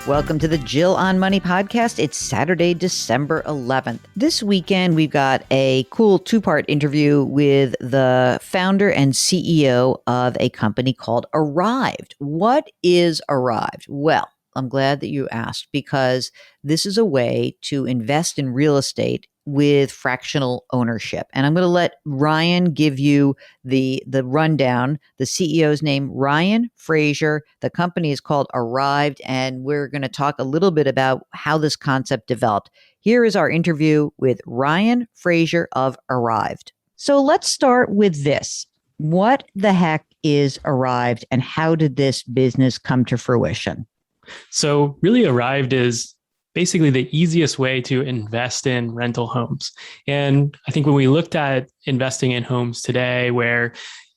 Welcome to the Jill on Money podcast. It's Saturday, December 11th. This weekend, we've got a cool two-part interview with the founder and CEO of a company called Arrived. What is Arrived? Well, I'm glad that you asked because this is a way to invest in real estate with fractional ownership. And I'm going to let Ryan give you the rundown. The CEO's name, Ryan Frazier. The company is called Arrived, and we're going to talk a little bit about how this concept developed. Here is our interview with Ryan Frazier of Arrived. So let's start with this. What the heck is Arrived, and how did this business come to fruition? So really, Arrived is basically the easiest way to invest in rental homes. And I think when we looked at investing in homes today, where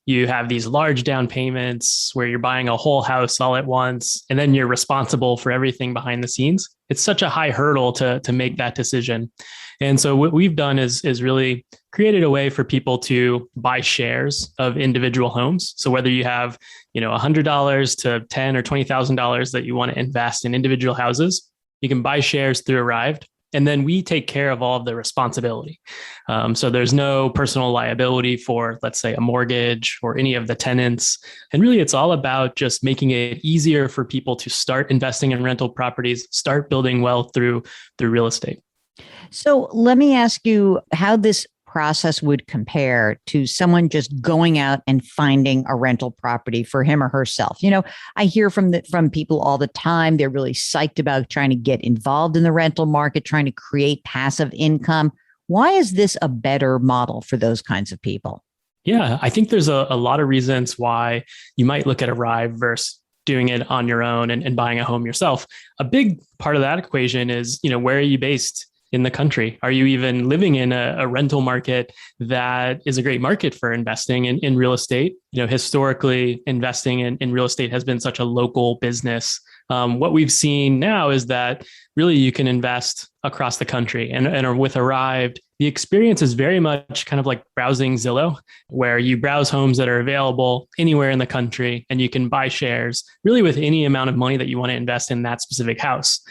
you have these large down payments, where you're buying a whole house all at once, and then you're responsible for everything behind the scenes, it's such a high hurdle to make that decision. And so what we've done is really created a way for people to buy shares of individual homes. So whether you have, $100 to $10,000 or $20,000 that you want to invest in individual houses, you can buy shares through Arrived, and then we take care of all of the responsibility. So there's no personal liability for, let's say, a mortgage or any of the tenants. And really, it's all about just making it easier for people to start investing in rental properties, start building wealth through real estate. So let me ask you how this process would compare to someone just going out and finding a rental property for him or herself. I hear from people all the time. They're really psyched about trying to get involved in the rental market, trying to create passive income. Why is this a better model for those kinds of people? Yeah, I think there's a lot of reasons why you might look at Arrive versus doing it on your own and buying a home yourself. A big part of that equation is, where are you based in the country? Are you even living in a rental market that is a great market for investing in real estate? Historically, investing in real estate has been such a local business. What we've seen now is that really you can invest across the country. And with Arrived, the experience is very much kind of like browsing Zillow, where you browse homes that are available anywhere in the country, and you can buy shares really with any amount of money that you want to invest in that specific house.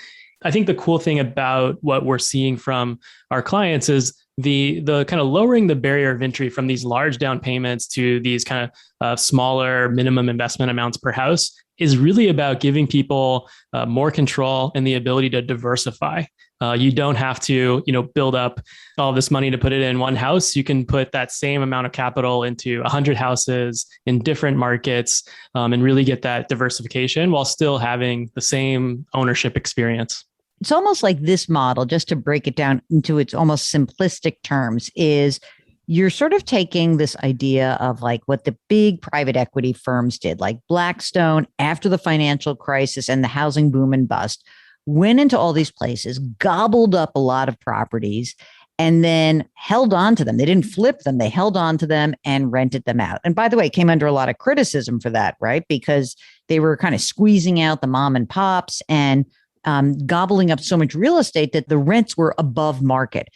I think the cool thing about what we're seeing from our clients is the kind of lowering the barrier of entry from these large down payments to these kind of smaller minimum investment amounts per house is really about giving people more control and the ability to diversify. You don't have to, build up all this money to put it in one house. You can put that same amount of capital into 100 houses in different markets and really get that diversification while still having the same ownership experience. It's almost like this model, just to break it down into its almost simplistic terms, is you're sort of taking this idea of like what the big private equity firms did, like Blackstone after the financial crisis and the housing boom and bust, went into all these places, gobbled up a lot of properties, and then held on to them. They didn't flip them. They held on to them and rented them out. And by the way, came under a lot of criticism for that, right? Because they were kind of squeezing out the mom and pops and gobbling up so much real estate that the rents were above market.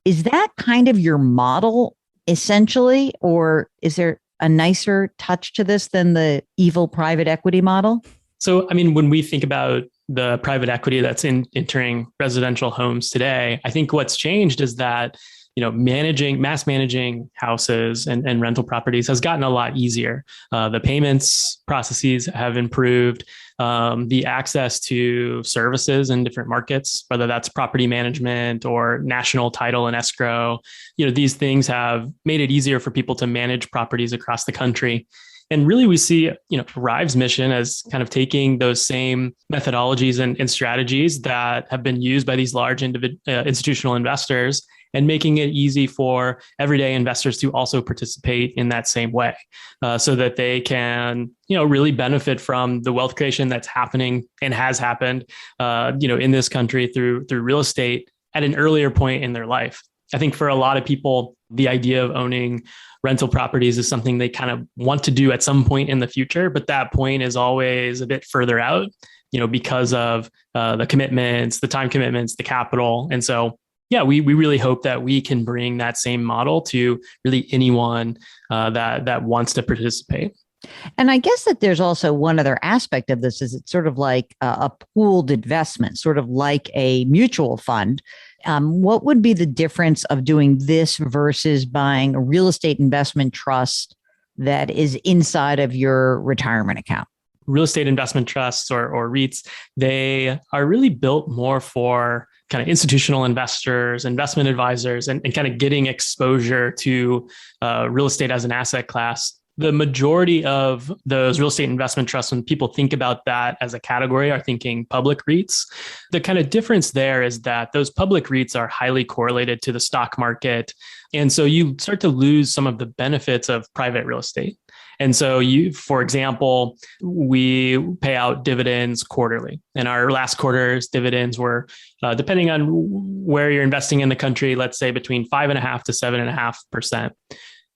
Is that kind of your model essentially, or is there a nicer touch to this than the evil private equity model? So, when we think about the private equity that's entering residential homes today, I think what's changed is that managing houses and rental properties has gotten a lot easier. The payments processes have improved. The access to services in different markets, whether that's property management or national title and escrow, these things have made it easier for people to manage properties across the country. And really, we see, Arrive's mission as kind of taking those same methodologies and strategies that have been used by these large institutional investors and making it easy for everyday investors to also participate in that same way, so that they can, really benefit from the wealth creation that's happening and has happened, in this country through real estate at an earlier point in their life. I think for a lot of people, the idea of owning rental properties is something they kind of want to do at some point in the future, but that point is always a bit further out, because of the commitments, the time commitments, the capital. And so, yeah, we really hope that we can bring that same model to really anyone that wants to participate. And I guess that there's also one other aspect of this is it's sort of like a pooled investment, sort of like a mutual fund. What would be the difference of doing this versus buying a real estate investment trust that is inside of your retirement account? Real estate investment trusts or REITs, they are really built more for kind of institutional investors, investment advisors, and kind of getting exposure to real estate as an asset class. The majority of those real estate investment trusts, when people think about that as a category, are thinking public REITs. The kind of difference there is that those public REITs are highly correlated to the stock market. And so you start to lose some of the benefits of private real estate. And so for example, we pay out dividends quarterly, and our last quarter's dividends were, depending on where you're investing in the country, let's say between 5.5% to 7.5%.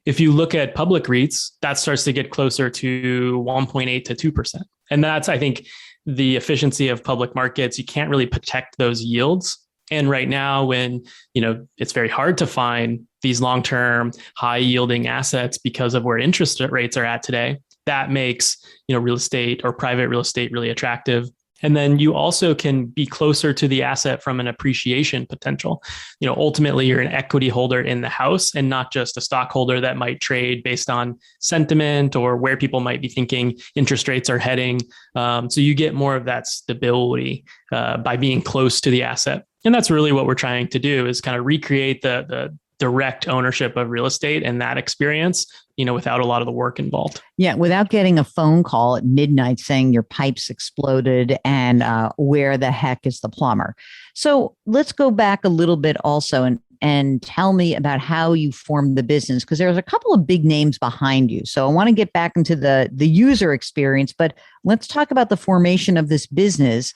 If you look at public REITs, that starts to get closer to 1.8 to 2%. And that's, I think, the efficiency of public markets. You can't really protect those yields. And right now, when it's very hard to find these long-term, high-yielding assets because of where interest rates are at today, that makes real estate or private real estate really attractive. And then you also can be closer to the asset from an appreciation potential. Ultimately, you're an equity holder in the house and not just a stockholder that might trade based on sentiment or where people might be thinking interest rates are heading. So you get more of that stability by being close to the asset. And that's really what we're trying to do, is kind of recreate the direct ownership of real estate and that experience, without a lot of the work involved. Yeah, without getting a phone call at midnight saying your pipes exploded and where the heck is the plumber. So let's go back a little bit also and tell me about how you formed the business, because there's a couple of big names behind you. So I want to get back into the user experience, but let's talk about the formation of this business.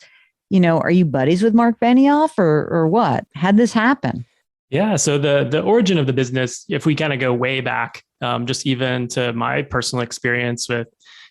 Are you buddies with Mark Benioff or what? How'd this happen? Yeah. So the origin of the business, if we kind of go way back, just even to my personal experience with,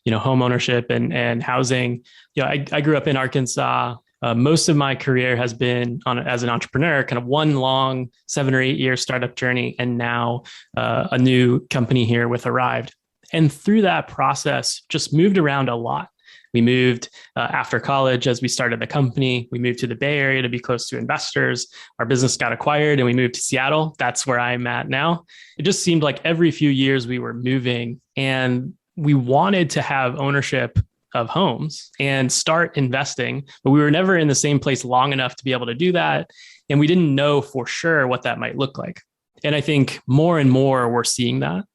home ownership and housing, I grew up in Arkansas. Most of my career has been as an entrepreneur, kind of one long 7 or 8 year startup journey, and now a new company here with Arrived. And through that process, just moved around a lot. We moved after college as we started the company. We moved to the Bay Area to be close to investors. Our business got acquired and we moved to Seattle. That's where I'm at now. It just seemed like every few years we were moving, and we wanted to have ownership of homes and start investing, but we were never in the same place long enough to be able to do that. And we didn't know for sure what that might look like. And I think more and more we're seeing that.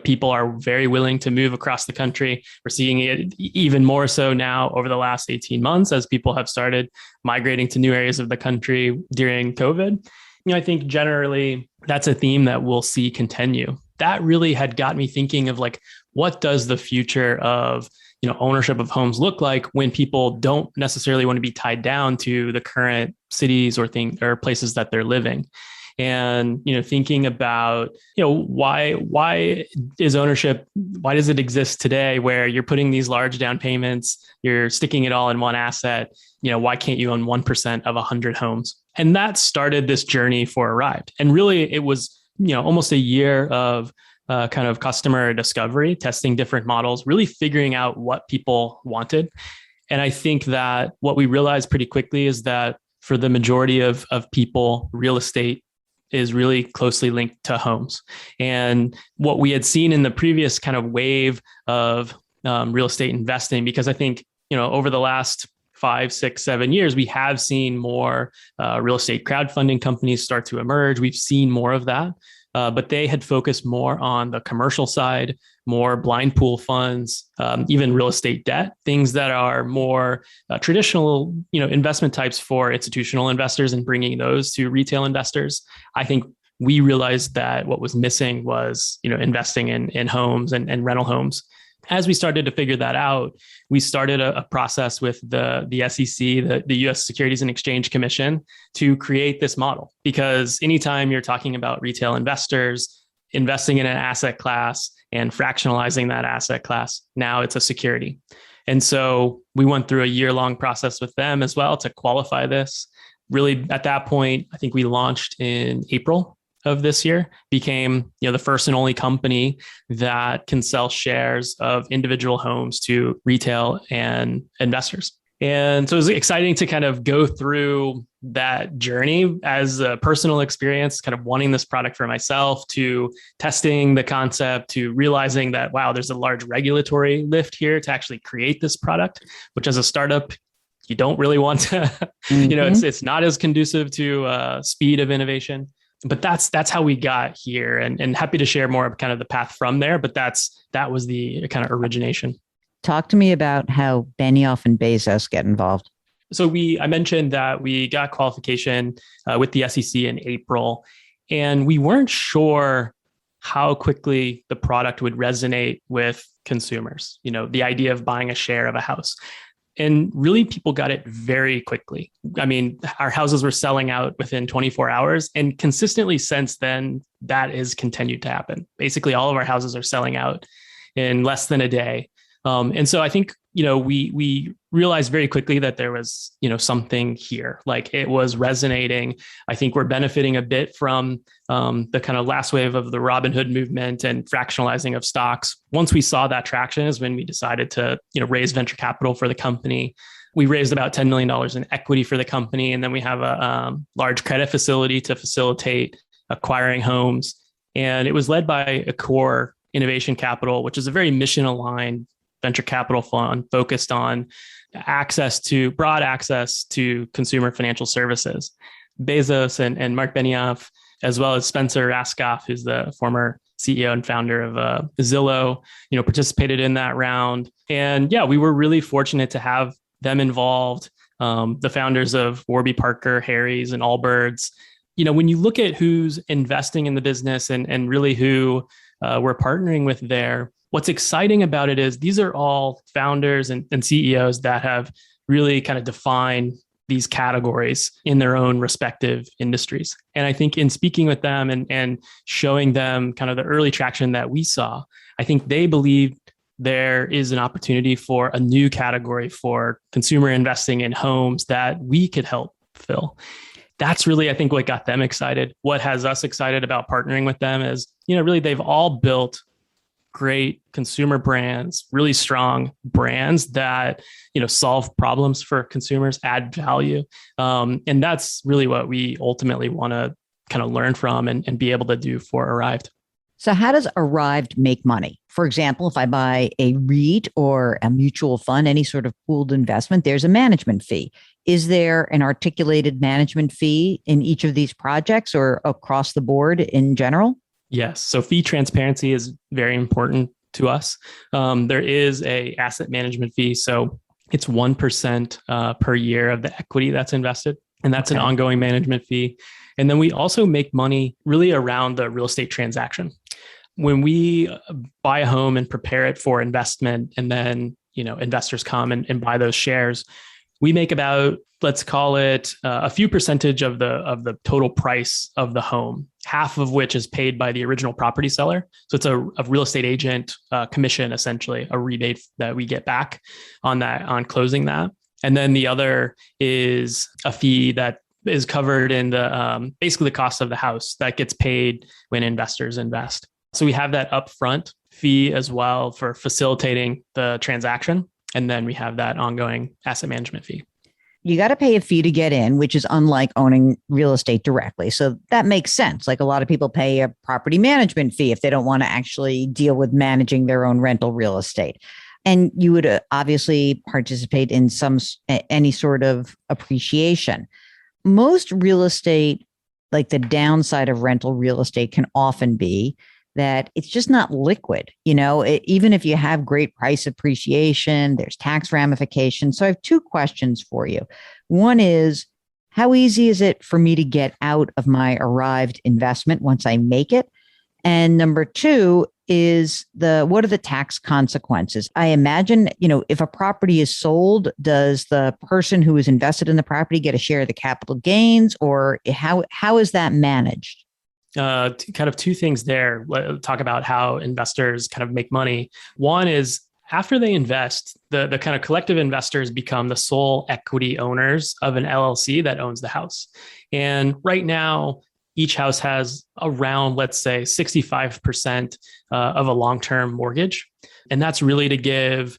People are very willing to move across the country. We're seeing it even more so now over the last 18 months as people have started migrating to new areas of the country during COVID. I think generally that's a theme that we'll see continue. That really had got me thinking of what does the future of ownership of homes look like when people don't necessarily want to be tied down to the current cities or places that they're living. And, thinking about, why is ownership, why does it exist today where you're putting these large down payments, you're sticking it all in one asset, why can't you own 1% of 100 homes? And that started this journey for Arrived. And really it was, almost a year of kind of customer discovery, testing different models, really figuring out what people wanted. And I think that what we realized pretty quickly is that for the majority of people, real estate is really closely linked to homes. And what we had seen in the previous kind of wave of real estate investing, because I think, over the last 5, 6, 7 years, we have seen more real estate crowdfunding companies start to emerge. We've seen more of that. But they had focused more on the commercial side, more blind pool funds, even real estate debt, things that are more traditional, investment types for institutional investors, and bringing those to retail investors. I think we realized that what was missing was, investing in homes and rental homes. As we started to figure that out, we started a process with the SEC, the U.S. Securities and Exchange Commission, to create this model. Because anytime you're talking about retail investors investing in an asset class and fractionalizing that asset class, now it's a security. And so we went through a year-long process with them as well to qualify this. Really, at that point, I think we launched in April. of this year, became the first and only company that can sell shares of individual homes to retail and investors. And so it was exciting to kind of go through that journey as a personal experience, kind of wanting this product for myself, to testing the concept, to realizing that, wow, there's a large regulatory lift here to actually create this product, which as a startup, you don't really want to, it's not as conducive to speed of innovation. But that's how we got here, and happy to share more of kind of the path from there. But that was the kind of origination. Talk to me about how Benioff and Bezos get involved. So I mentioned that we got qualification with the SEC in April, and we weren't sure how quickly the product would resonate with consumers. The idea of buying a share of a house. And really, people got it very quickly. I mean, our houses were selling out within 24 hours. And consistently since then, that has continued to happen. Basically, all of our houses are selling out in less than a day. And so I think, we realized very quickly that there was, something here, like it was resonating. I think we're benefiting a bit from the kind of last wave of the Robinhood movement and fractionalizing of stocks. Once we saw that traction is when we decided to, raise venture capital for the company. We raised about $10 million in equity for the company. And then we have a large credit facility to facilitate acquiring homes. And it was led by Accor Innovation Capital, which is a very mission-aligned venture capital fund focused on broad access to consumer financial services. Bezos and Mark Benioff, as well as Spencer Askoff, who's the former CEO and founder of Zillow, participated in that round. And yeah, we were really fortunate to have them involved. The founders of Warby Parker, Harry's, and Allbirds. When you look at who's investing in the business and really who we're partnering with there, what's exciting about it is these are all founders and CEOs that have really kind of defined these categories in their own respective industries. And I think in speaking with them and showing them kind of the early traction that we saw, I think they believe there is an opportunity for a new category for consumer investing in homes that we could help fill. That's really, I think, what got them excited. What has us excited about partnering with them is, really they've all built great consumer brands, really strong brands that, solve problems for consumers, add value. And that's really what we ultimately want to kind of learn from and be able to do for Arrived. So how does Arrived make money? For example, if I buy a REIT or a mutual fund, any sort of pooled investment, there's a management fee. Is there an articulated management fee in each of these projects or across the board in general? Yes. So fee transparency is very important to us. There is a asset management fee. So it's 1% per year of the equity that's invested. And that's an ongoing management fee. And then we also make money really around the real estate transaction. When we buy a home and prepare it for investment, and then, investors come and buy those shares, we make about, let's call it a few percentage of the total price of the home, half of which is paid by the original property seller. So it's a real estate agent commission, essentially a rebate that we get back on closing that. And then the other is a fee that is covered in the basically the cost of the house that gets paid when investors invest. So we have that upfront fee as well for facilitating the transaction. And then we have that ongoing asset management fee. You got to pay a fee to get in, which is unlike owning real estate directly. So that makes sense. Like a lot of people pay a property management fee if they don't want to actually deal with managing their own rental real estate. And you would obviously participate in any sort of appreciation. Most real estate, like the downside of rental real estate, can often be that it's just not liquid. Even if you have great price appreciation, there's tax ramifications. So I have two questions for you. One is, how easy is it for me to get out of my Arrived investment once I make it? And number two is what are the tax consequences? I imagine, if a property is sold, does the person who is invested in the property get a share of the capital gains, or how is that managed? Kind of two things there. Talk about how investors kind of make money. One is after they invest, the kind of collective investors become the sole equity owners of an LLC that owns the house. And right now, each house has around, let's say, 65% of a long-term mortgage. And that's really to give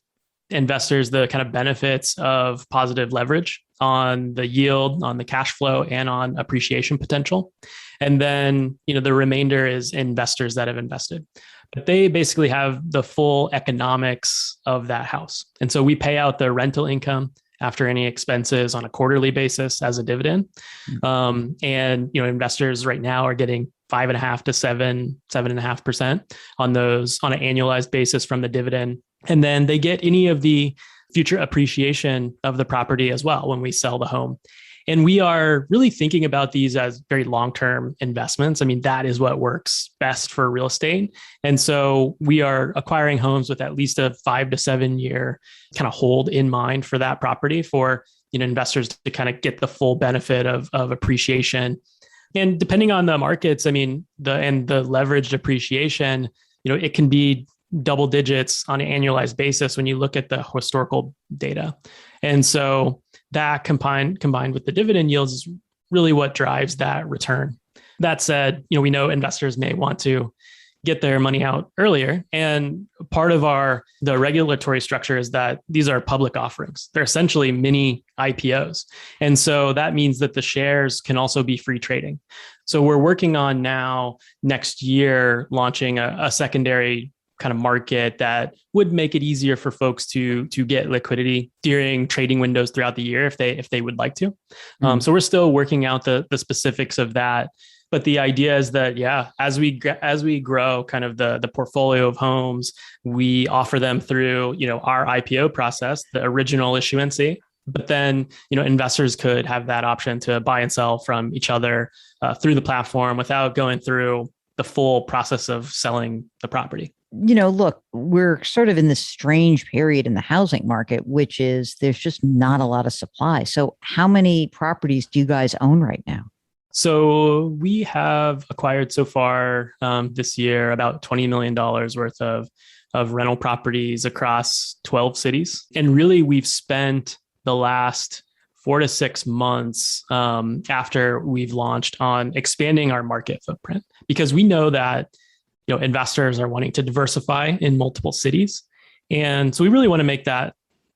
investors the kind of benefits of positive leverage on the yield, on the cash flow, and on appreciation potential. And then, the remainder is investors that have invested. But they basically have the full economics of that house. And so we pay out the rental income after any expenses on a quarterly basis as a dividend. And investors right now are getting 5.5 to 7.5% on those on an annualized basis from the dividend. And then they get any of the future appreciation of the property as well when we sell the home. And we are really thinking about these as very long-term investments. I mean, that is what works best for real estate. And so we are acquiring homes with at least a 5 to 7 year kind of hold in mind for that property for, investors to kind of get the full benefit of appreciation. And depending on the markets, I mean, the leveraged appreciation, it can be double digits on an annualized basis when you look at the historical data. And so that combined with the dividend yields is really what drives that return. That said, we know investors may want to get their money out earlier. And part of the regulatory structure is that these are public offerings. They're essentially mini IPOs. And so that means that the shares can also be free trading. So we're working on now next year, launching a secondary kind of market that would make it easier for folks to get liquidity during trading windows throughout the year if they would like to. So we're still working out the specifics of that. But the idea is that, as we grow kind of the portfolio of homes, we offer them through, our IPO process, the original issuancy. But then, investors could have that option to buy and sell from each other through the platform without going through the full process of selling the property. Look, we're sort of in this strange period in the housing market, which is there's just not a lot of supply. So how many properties do you guys own right now? So we have acquired so far this year about $20 million worth of rental properties across 12 cities. And really, we've spent the last 4 to 6 months after we've launched on expanding our market footprint, because we know that investors are wanting to diversify in multiple cities. And so we really want to make that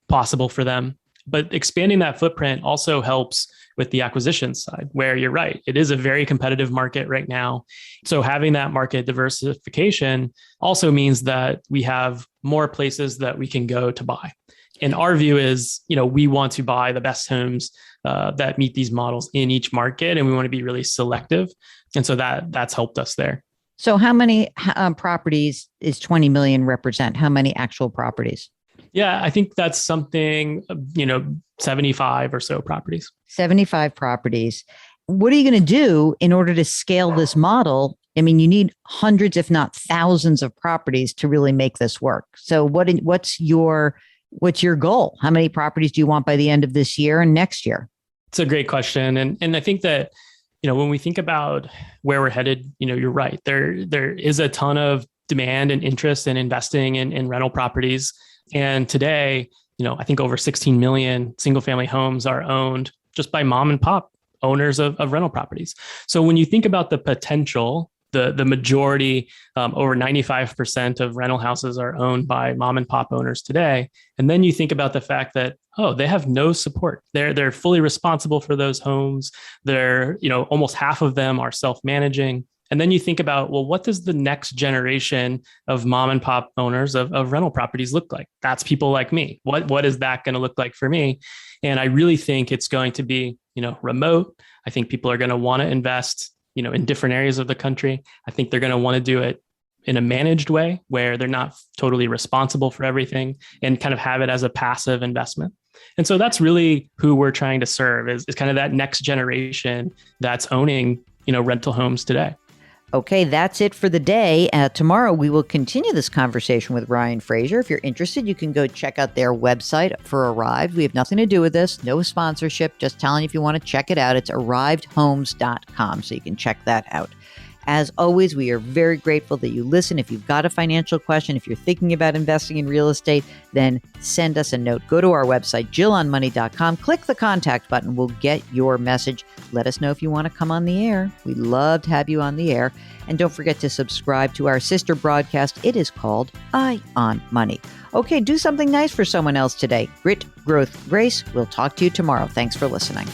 possible for them. But expanding that footprint also helps with the acquisition side, where you're right, it is a very competitive market right now. So having that market diversification also means that we have more places that we can go to buy. And our view is, we want to buy the best homes that meet these models in each market, and we want to be really selective. And so that's helped us there. So how many properties is 20 million represent? How many actual properties? Yeah, I think that's something, 75 or so properties. 75 properties. What are you going to do in order to scale this model? I mean, you need hundreds, if not thousands of properties to really make this work. So what's your goal? How many properties do you want by the end of this year and next year? It's a great question. And I think that, when we think about where we're headed, you're right. There is a ton of demand and interest in investing in rental properties. And today, I think over 16 million single family homes are owned just by mom and pop owners of rental properties. So when you think about the potential, the majority, over 95% of rental houses are owned by mom and pop owners today. And then you think about the fact that, they have no support. They're fully responsible for those homes. They're, almost half of them are self-managing. And then you think about, well, what does the next generation of mom and pop owners of rental properties look like? That's people like me. What is that going to look like for me? And I really think it's going to be, remote. I think people are going to want to invest, in different areas of the country. I think they're going to want to do it in a managed way where they're not totally responsible for everything and kind of have it as a passive investment. And so that's really who we're trying to serve is kind of that next generation that's owning, rental homes today. Okay, that's it for the day. Tomorrow, we will continue this conversation with Ryan Frazier. If you're interested, you can go check out their website for Arrived. We have nothing to do with this, no sponsorship, just telling you if you want to check it out. It's arrivedhomes.com, so you can check that out. As always, we are very grateful that you listen. If you've got a financial question, if you're thinking about investing in real estate, then send us a note. Go to our website, jillonmoney.com. Click the contact button. We'll get your message. Let us know if you want to come on the air. We'd love to have you on the air. And don't forget to subscribe to our sister broadcast. It is called Eye on Money. Okay, do something nice for someone else today. Grit, growth, grace. We'll talk to you tomorrow. Thanks for listening.